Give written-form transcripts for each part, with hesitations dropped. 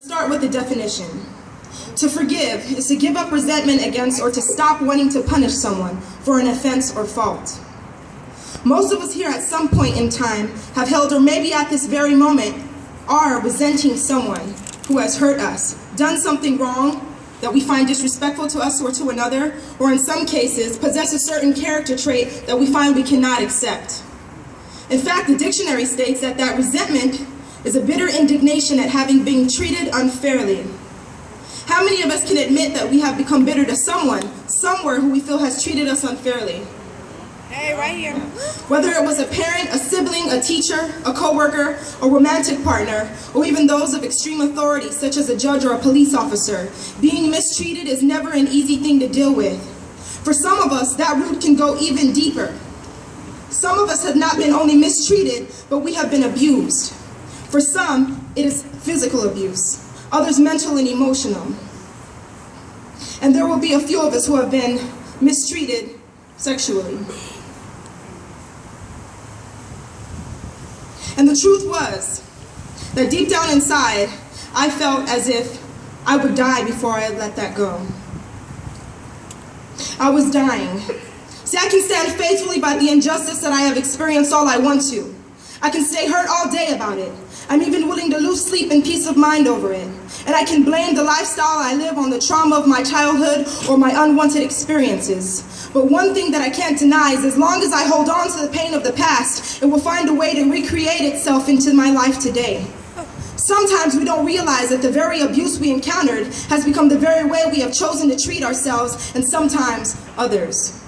Start with the definition. To forgive is to give up resentment against or to stop wanting to punish someone for an offense or fault. Most of us here at some point in time have held, or maybe at this very moment, are resenting someone who has hurt us, done something wrong that we find disrespectful to us or to another, or in some cases possess a certain character trait that we find we cannot accept. In fact, the dictionary states that resentment is a bitter indignation at having been treated unfairly. How many of us can admit that we have become bitter to someone, somewhere who we feel has treated us unfairly? Hey, right here. Whether it was a parent, a sibling, a teacher, a coworker, a romantic partner, or even those of extreme authority, such as a judge or a police officer, being mistreated is never an easy thing to deal with. For some of us, that root can go even deeper. Some of us have not been only mistreated, but we have been abused. For some, it is physical abuse, others mental and emotional. And there will be a few of us who have been mistreated sexually. And the truth was that deep down inside, I felt as if I would die before I let that go. I was dying. See, I can stand faithfully by the injustice that I have experienced all I want to. I can stay hurt all day about it. I'm even willing to lose sleep and peace of mind over it. And I can blame the lifestyle I live on the trauma of my childhood or my unwanted experiences. But one thing that I can't deny is as long as I hold on to the pain of the past, it will find a way to recreate itself into my life today. Sometimes we don't realize that the very abuse we encountered has become the very way we have chosen to treat ourselves and sometimes others.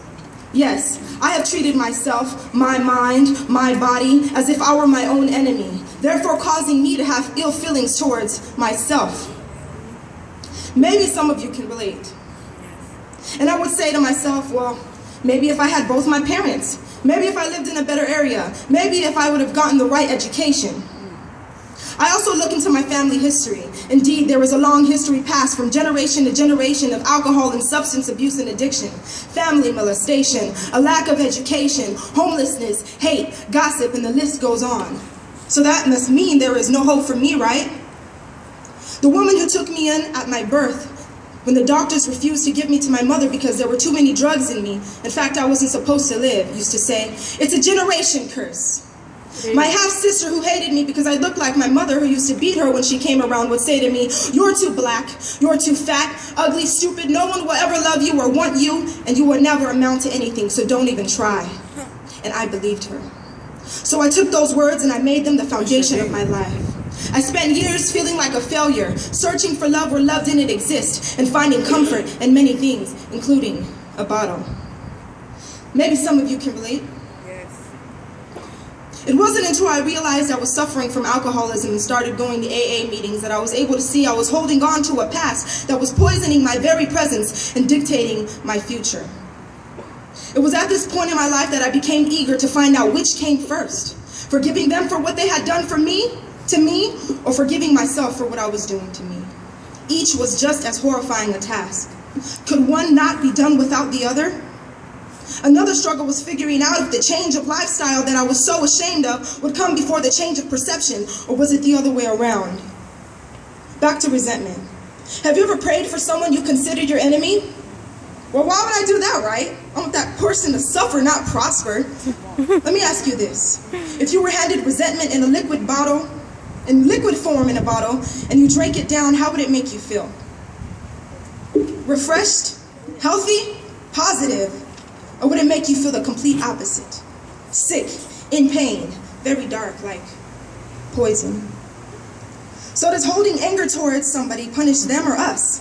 Yes, I have treated myself, my mind, my body, as if I were my own enemy, therefore causing me to have ill feelings towards myself. Maybe some of you can relate. And I would say to myself, well, maybe if I had both my parents, maybe if I lived in a better area, maybe if I would have gotten the right education. I also look into my family history. Indeed, there is a long history passed from generation to generation of alcohol and substance abuse and addiction, family molestation, a lack of education, homelessness, hate, gossip, and the list goes on. So that must mean there is no hope for me, right? The woman who took me in at my birth, when the doctors refused to give me to my mother because there were too many drugs in me, in fact I wasn't supposed to live, used to say, it's a generation curse. My half-sister who hated me because I looked like my mother who used to beat her when she came around would say to me, you're too black, you're too fat, ugly, stupid, no one will ever love you or want you, and you will never amount to anything, so don't even try. And I believed her. So I took those words and I made them the foundation of my life. I spent years feeling like a failure, searching for love where love didn't exist, and finding comfort in many things, including a bottle. Maybe some of you can relate. It wasn't until I realized I was suffering from alcoholism and started going to AA meetings that I was able to see I was holding on to a past that was poisoning my very presence and dictating my future. It was at this point in my life that I became eager to find out which came first, forgiving them for what they had done for me, to me, or forgiving myself for what I was doing to me. Each was just as horrifying a task. Could one not be done without the other? Another struggle was figuring out if the change of lifestyle that I was so ashamed of would come before the change of perception, or was it the other way around? Back to resentment. Have you ever prayed for someone you considered your enemy? Well, why would I do that, right? I want that person to suffer, not prosper. Let me ask you this. If you were handed resentment in a liquid bottle, in liquid form in a bottle, and you drank it down, how would it make you feel? Refreshed? Healthy? Positive? Or would it make you feel the complete opposite? Sick, in pain, very dark, like poison. So does holding anger towards somebody punish them or us?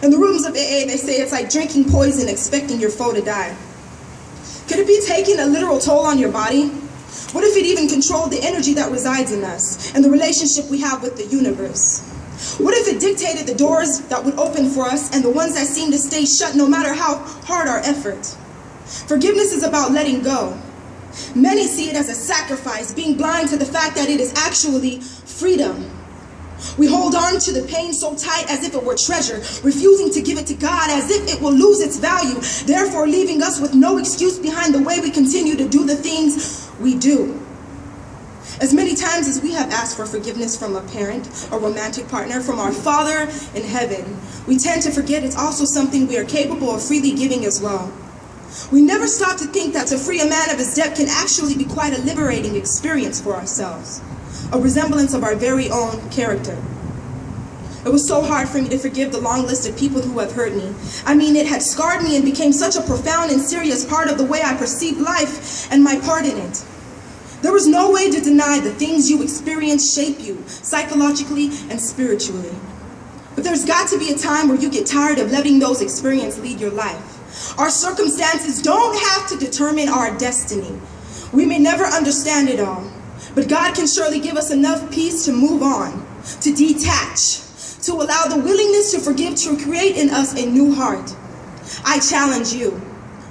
In the rooms of AA, they say it's like drinking poison expecting your foe to die. Could it be taking a literal toll on your body? What if it even controlled the energy that resides in us and the relationship we have with the universe? What if it dictated the doors that would open for us and the ones that seem to stay shut no matter how hard our effort? Forgiveness is about letting go. Many see it as a sacrifice, being blind to the fact that it is actually freedom. We hold on to the pain so tight as if it were treasure, refusing to give it to God as if it will lose its value, therefore leaving us with no excuse behind the way we continue to do the things we do. As many times as we have asked for forgiveness from a parent, a romantic partner, from our Father in heaven, we tend to forget it's also something we are capable of freely giving as well. We never stop to think that to free a man of his debt can actually be quite a liberating experience for ourselves, a resemblance of our very own character. It was so hard for me to forgive the long list of people who have hurt me. I mean, it had scarred me and became such a profound and serious part of the way I perceived life and my part in it. There was no way to deny the things you experience shape you, psychologically and spiritually. But there's got to be a time where you get tired of letting those experiences lead your life. Our circumstances don't have to determine our destiny. We may never understand it all, but God can surely give us enough peace to move on, to detach, to allow the willingness to forgive to create in us a new heart. I challenge you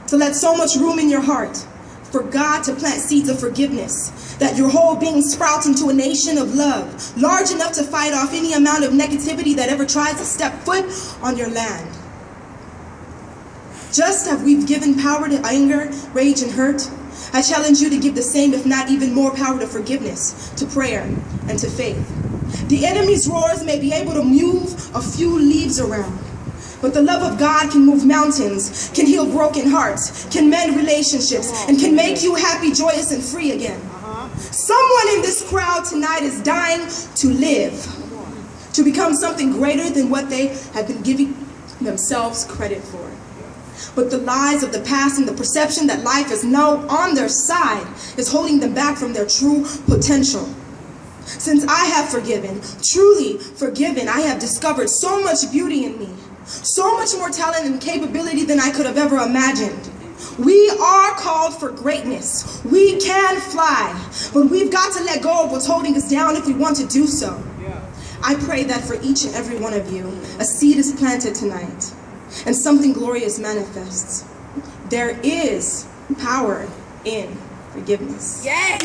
to let so much room in your heart for God to plant seeds of forgiveness, that your whole being sprouts into a nation of love, large enough to fight off any amount of negativity that ever tries to step foot on your land. Just as we've given power to anger, rage, and hurt, I challenge you to give the same, if not even more, power to forgiveness, to prayer, and to faith. The enemy's roars may be able to move a few leaves around, but the love of God can move mountains, can heal broken hearts, can mend relationships, and can make you happy, joyous, and free again. Someone in this crowd tonight is dying to live, to become something greater than what they have been giving themselves credit for. But the lies of the past and the perception that life is now on their side is holding them back from their true potential. Since I have forgiven, truly forgiven, I have discovered so much beauty in me, so much more talent and capability than I could have ever imagined. We are called for greatness. We can fly, but we've got to let go of what's holding us down if we want to do so. I pray that for each and every one of you, a seed is planted tonight, and something glorious manifests. There is power in forgiveness. Yes!